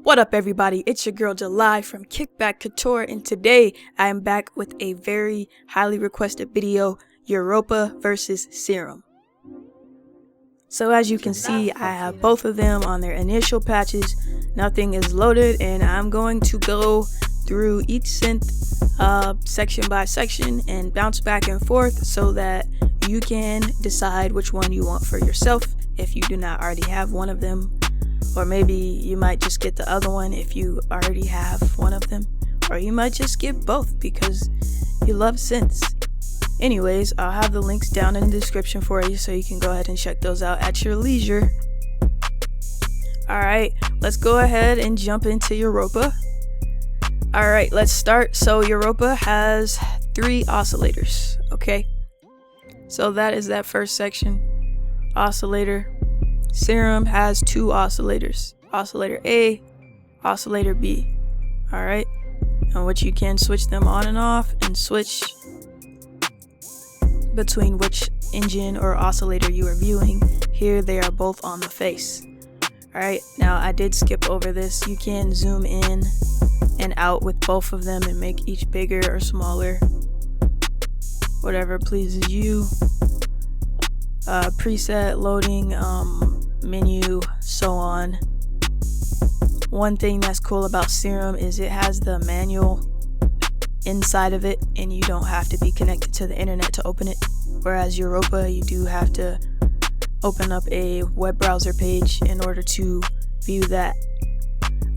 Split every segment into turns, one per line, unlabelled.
What up everybody, it's your girl July from Kickback Couture, and today I am back with a very highly requested video, Europa versus Serum. So as you can see, I have both of them on their initial patches. Nothing is loaded, and I'm going to go through each synth section by section and bounce back and forth so that you can decide which one you want for yourself if you do not already have one of them. Or maybe you might just get the other one if you already have one of them. Or you might just get both because you love synths. Anyways, I'll have the links down in the description for you so you can go ahead and check those out at your leisure. Alright, let's go ahead and jump into Europa. Alright, let's start. So Europa has 3 oscillators, okay? So that is that first section. Oscillator. Serum has 2 oscillators, oscillator A, oscillator B. Alright, and which you can switch them on and off and switch between which engine or oscillator you are viewing. Here they are both on the face. Alright, now I did skip over this. You can zoom in and out with both of them and make each bigger or smaller, whatever pleases you. Preset, loading, menu, so on. One thing that's cool about Serum is it has the manual inside of it and you don't have to be connected to the internet to open it, whereas Europa you do have to open up a web browser page in order to view that.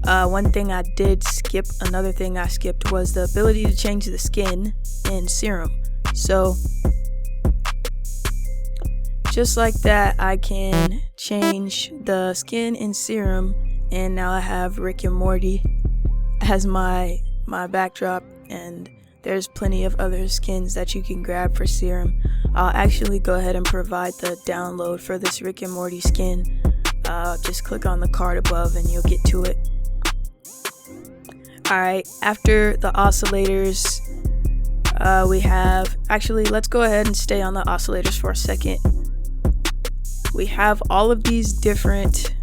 One thing I did skip, another thing I skipped, was the ability to change the skin in Serum. So just like that, I can change the skin in Serum, and now I have Rick and Morty as my backdrop, and there's plenty of other skins that you can grab for Serum. I'll actually go ahead and provide the download for this Rick and Morty skin. Just click on the card above and you'll get to it. Alright, after the oscillators, we have, actually let's go ahead and stay on the oscillators for a second. We have all of these different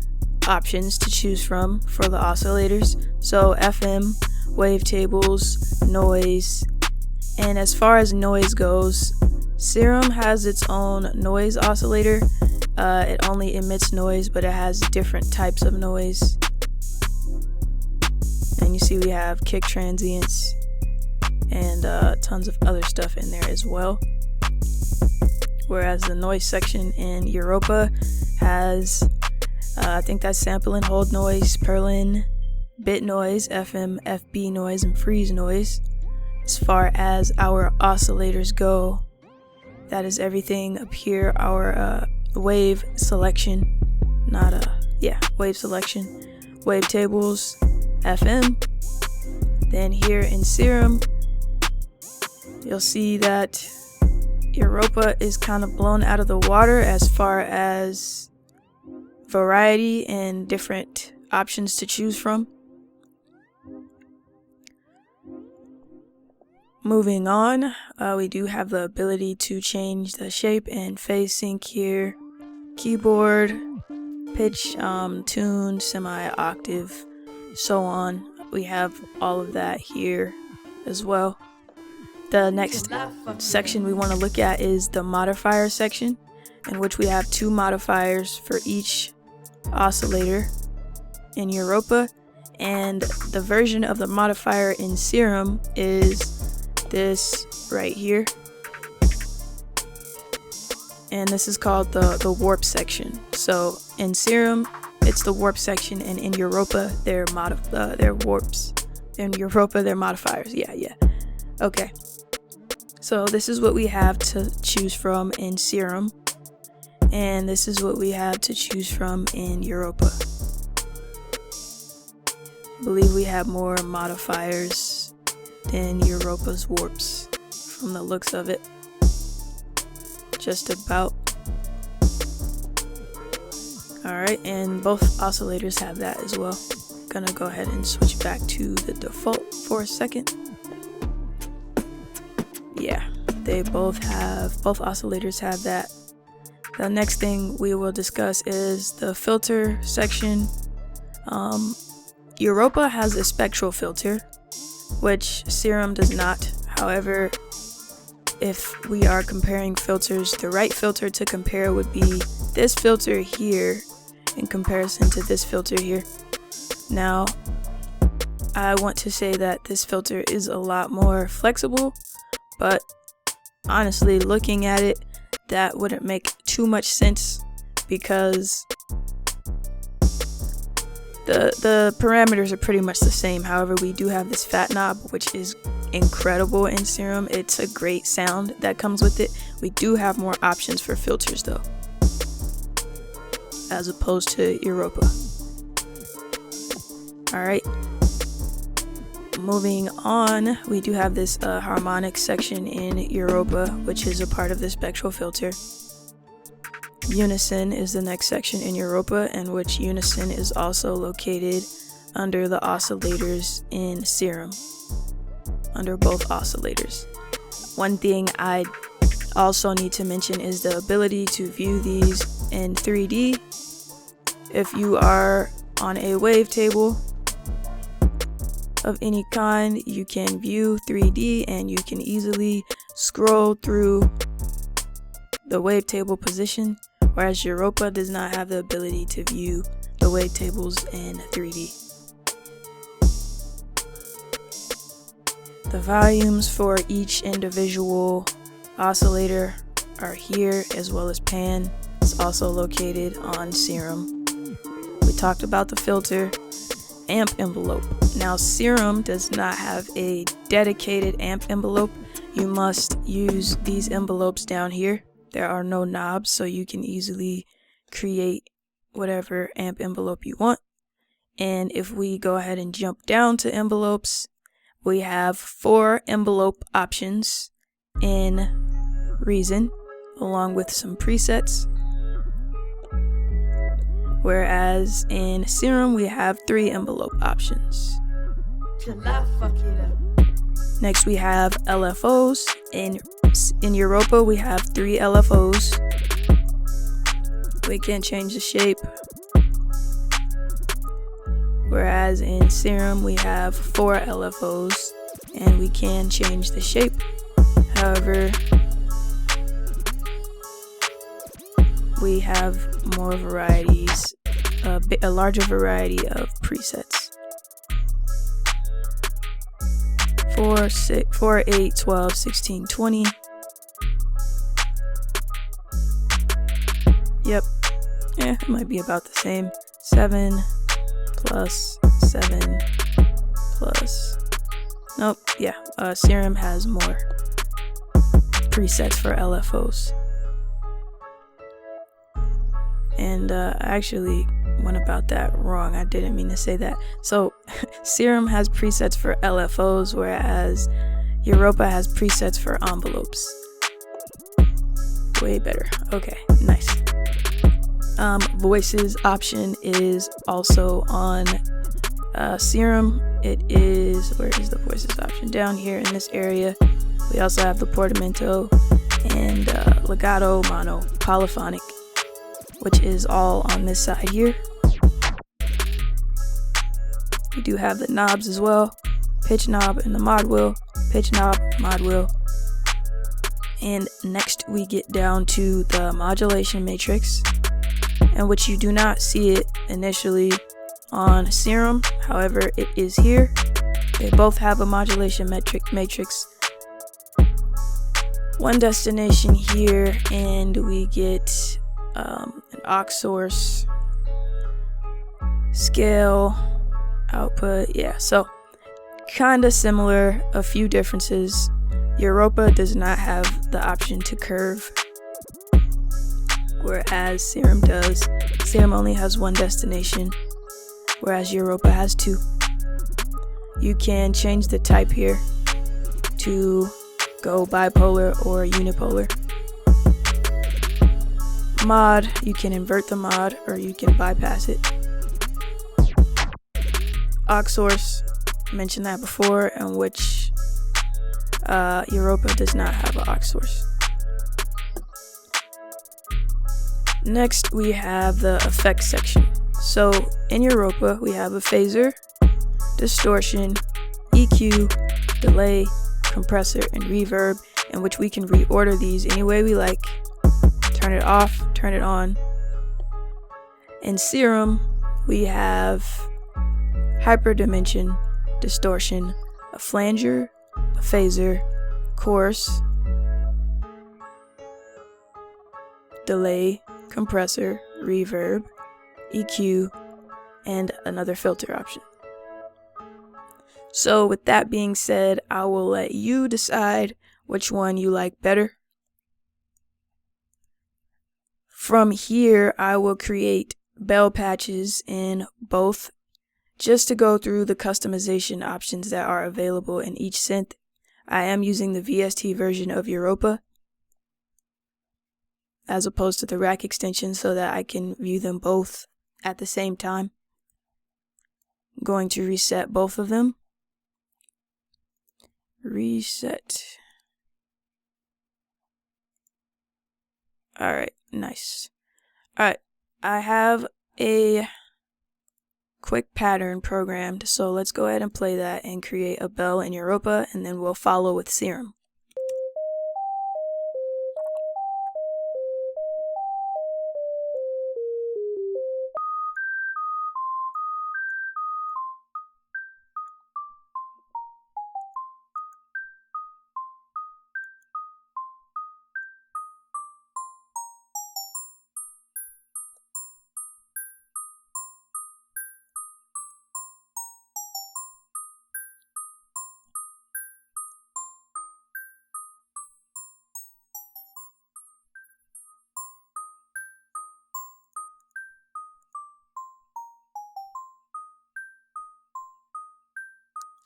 options to choose from for the oscillators. So FM, wavetables, noise, and as far as noise goes, Serum has its own noise oscillator. It only emits noise, but it has different types of noise. And you see we have kick transients and tons of other stuff in there as well. Whereas the noise section in Europa has, I think that's sample and hold noise, Perlin, bit noise, FM, FB noise, and freeze noise. As far as our oscillators go, that is everything up here. Our wave selection, wave selection, wavetables, FM. Then here in Serum, you'll see that Europa is kind of blown out of the water as far as variety and different options to choose from. Moving on, we do have the ability to change the shape and phase sync here. Keyboard, pitch, tune, semi-octave, so on. We have all of that here as well. The next section we want to look at is the modifier section, in which we have 2 modifiers for each oscillator in Europa, and the version of the modifier in Serum is this right here, and this is called the warp section. So in Serum it's the warp section, and in Europa they're warps. In Europa they're modifiers. Yeah. Okay. So this is what we have to choose from in Serum, and this is what we have to choose from in Europa. I believe we have more modifiers than Europa's warps from the looks of it. Just about. Alright, and both oscillators have that as well. Gonna go ahead and switch back to the default for a second. Yeah, both oscillators have that. The next thing we will discuss is the filter section. Europa has a spectral filter, which Serum does not. However, if we are comparing filters, the right filter to compare would be this filter here in comparison to this filter here. Now, I want to say that this filter is a lot more flexible, but honestly, looking at it, that wouldn't make too much sense because the parameters are pretty much the same. However, we do have this fat knob, which is incredible in Serum. It's a great sound that comes with it. We do have more options for filters though, as opposed to Europa. Alright, moving on, we do have this harmonic section in Europa, which is a part of the spectral filter. Unison is the next section in Europa, and which unison is also located under the oscillators in Serum, under both oscillators. One thing I also need to mention is the ability to view these in 3D. If you are on a wavetable of any kind, you can view 3D and you can easily scroll through the wavetable position, whereas Europa does not have the ability to view the wavetables in 3D. The volumes for each individual oscillator are here, as well as pan. It's also located on Serum. We talked about the filter, amp envelope. Now, Serum does not have a dedicated amp envelope. You must use these envelopes down here. There are no knobs, so you can easily create whatever amp envelope you want. And if we go ahead and jump down to envelopes, we have 4 envelope options in Reason, along with some presets. Whereas in Serum, we have 3 envelope options. Next, we have LFOs. In Europa, we have 3 LFOs. We can change the shape. Whereas in Serum, we have 4 LFOs and we can change the shape. However, we have more varieties, a larger variety of presets. 4, 8, 12, 16, 20. Yep, it might be about the same. 7 plus 7 plus. Nope, yeah, Serum has more presets for LFOs. And I actually went about that wrong. I didn't mean to say that. So Serum has presets for LFOs, whereas Europa has presets for envelopes. Way better. Okay, nice. Voices option is also on Serum. It is, where is the voices option? Down here in this area. We also have the portamento and legato, mono, polyphonic, which is all on this side here. We do have the knobs as well, pitch knob and the mod wheel, pitch knob, mod wheel. And next we get down to the modulation matrix, in which you do not see it initially on Serum. However, it is here. They both have a modulation matrix. One destination here, and we get an aux source, scale, output. Yeah, so kind of similar, a few differences. Europa does not have the option to curve, whereas Serum does. Serum only has one destination, whereas Europa has 2. You can change the type here to go bipolar or unipolar. Mod, you can invert the mod or you can bypass it. Aux source, mentioned that before, in which Europa does not have an aux source. Next, we have the effects section. So in Europa, we have a phaser, distortion, EQ, delay, compressor, and reverb, in which we can reorder these any way we like. Turn it off, turn it on. In Serum, we have hyperdimension, distortion, a flanger, a phaser, chorus, delay, compressor, reverb, EQ, and another filter option. So with that being said, I will let you decide which one you like better. From here, I will create bell patches in both, just to go through the customization options that are available in each synth. I am using the VST version of Europa as opposed to the rack extension so that I can view them both at the same time. I'm going to reset both of them. Reset. Alright, nice. Alright, I have a quick pattern programmed, so let's go ahead and play that and create a bell in Europa, and then we'll follow with Serum.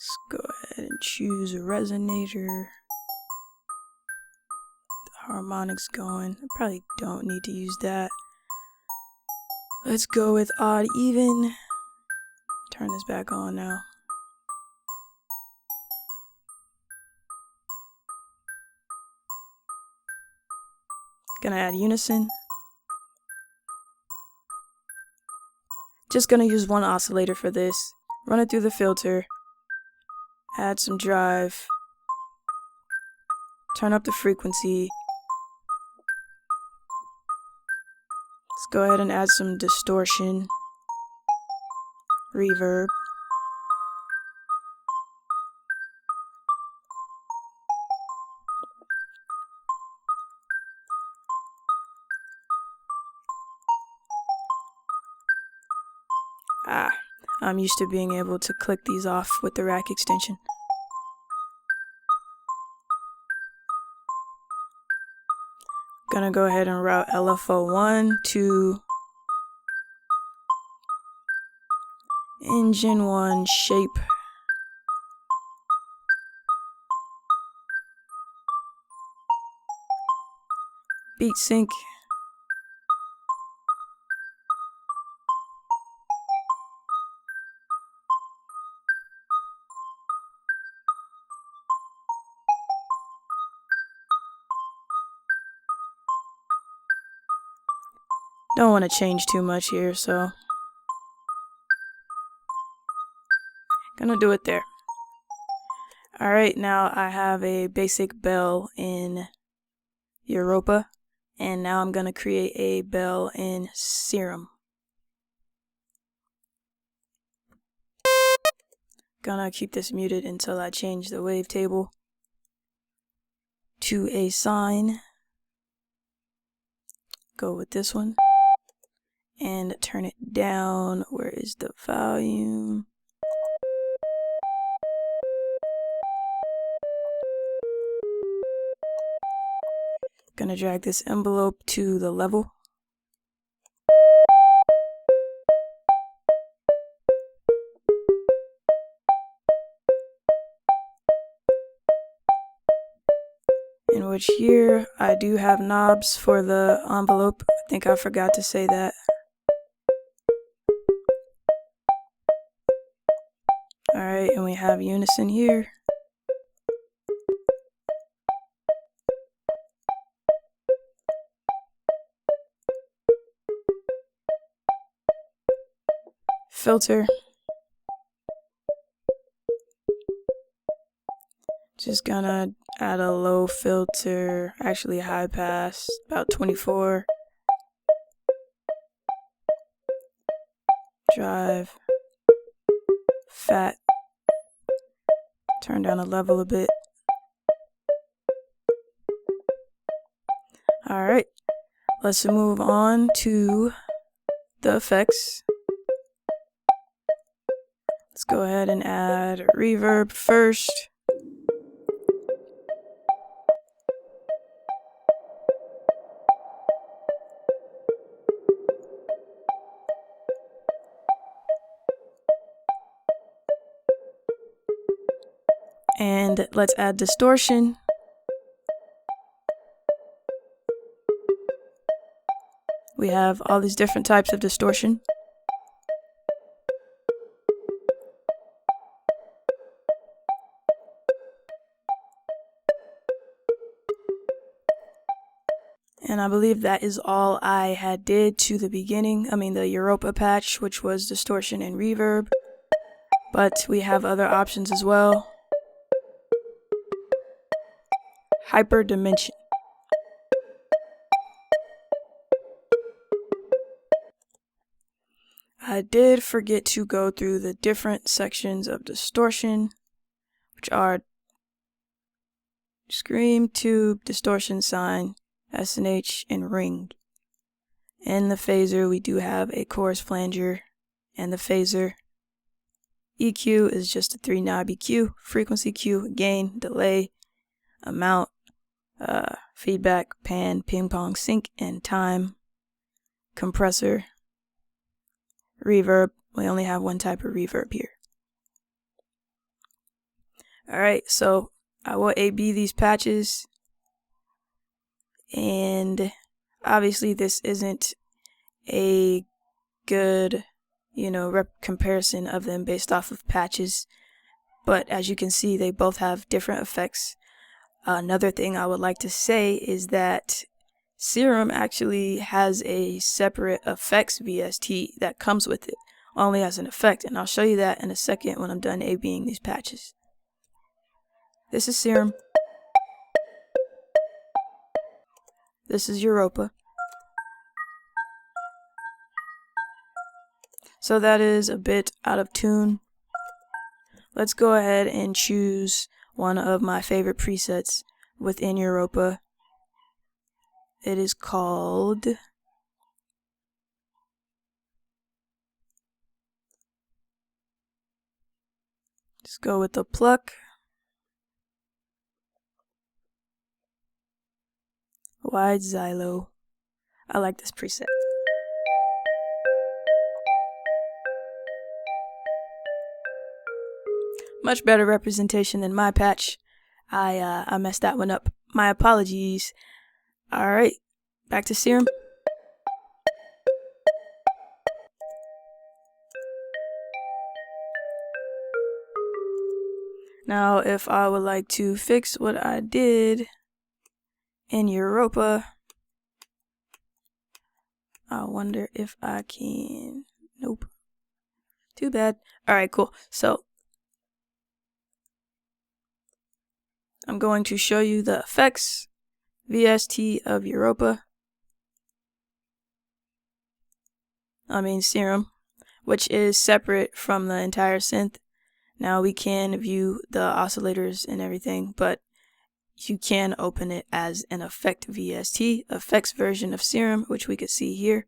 Let's go ahead and choose a resonator. The harmonics going. I probably don't need to use that. Let's go with odd even. Turn this back on now. Gonna add unison. Just gonna use one oscillator for this. Run it through the filter. Add some drive. Turn up the frequency. Let's go ahead and add some distortion. Reverb. I'm used to being able to click these off with the rack extension. Gonna go ahead and route LFO1 to Engine 1 shape. Beat sync. Don't want to change too much here, so gonna do it there. Alright, now I have a basic bell in Europa, and now I'm gonna create a bell in Serum. Gonna keep this muted until I change the wavetable to a sine. Go with this one and turn it down. Where is the volume? Gonna drag this envelope to the level. In which here I do have knobs for the envelope. I think I forgot to say that. Alright, and we have unison here. Filter. Just gonna add a low filter, actually high pass, about 24. Drive, fat, turn down the level a bit. Alright, let's move on to the effects. Let's go ahead and add reverb first. And let's add distortion. We have all these different types of distortion. And I believe that is all I had did to the beginning. I mean the Europa patch, which was distortion and reverb. But we have other options as well. Hyper dimension. I did forget to go through the different sections of distortion, which are scream, tube, distortion, sine, SNH, and ring. In the phaser, we do have a chorus flanger and the phaser. EQ is just a 3-knob EQ, frequency Q, gain, delay, amount, feedback, pan, ping pong, sync, and time. Compressor, reverb. We only have one type of reverb here. Alright, so I will A/B these patches, and obviously this isn't a good, comparison of them based off of patches, but as you can see, they both have different effects. Another thing I would like to say is that Serum actually has a separate effects VST that comes with it, only as an effect, and I'll show you that in a second when I'm done A/Bing these patches. This is Serum. This is Europa. So that is a bit out of tune. Let's go ahead and choose one of my favorite presets within Europa. It is called just go with the pluck. Wide Xylo. I like this preset. Much better representation than my patch. I messed that one up. My apologies. Alright, back to Serum. Now, if I would like to fix what I did in Europa, I wonder if I can. Nope. Too bad. Alright, cool. So, I'm going to show you the effects VST of Europa. Serum, which is separate from the entire synth. Now we can view the oscillators and everything, but you can open it as an effect VST, effects version of Serum, which we could see here.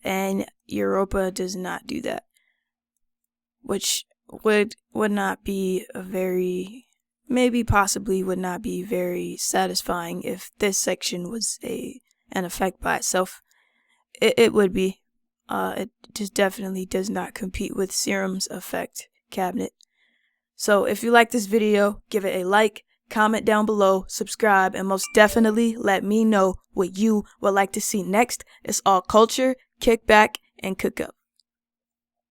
And Europa does not do that, which would not be a very, maybe possibly would not be very satisfying if this section was an effect by itself. It would be. It just definitely does not compete with Serum's effect cabinet. So if you like this video, give it a like, comment down below, subscribe, and most definitely let me know what you would like to see next. It's all culture, kickback, and cook up.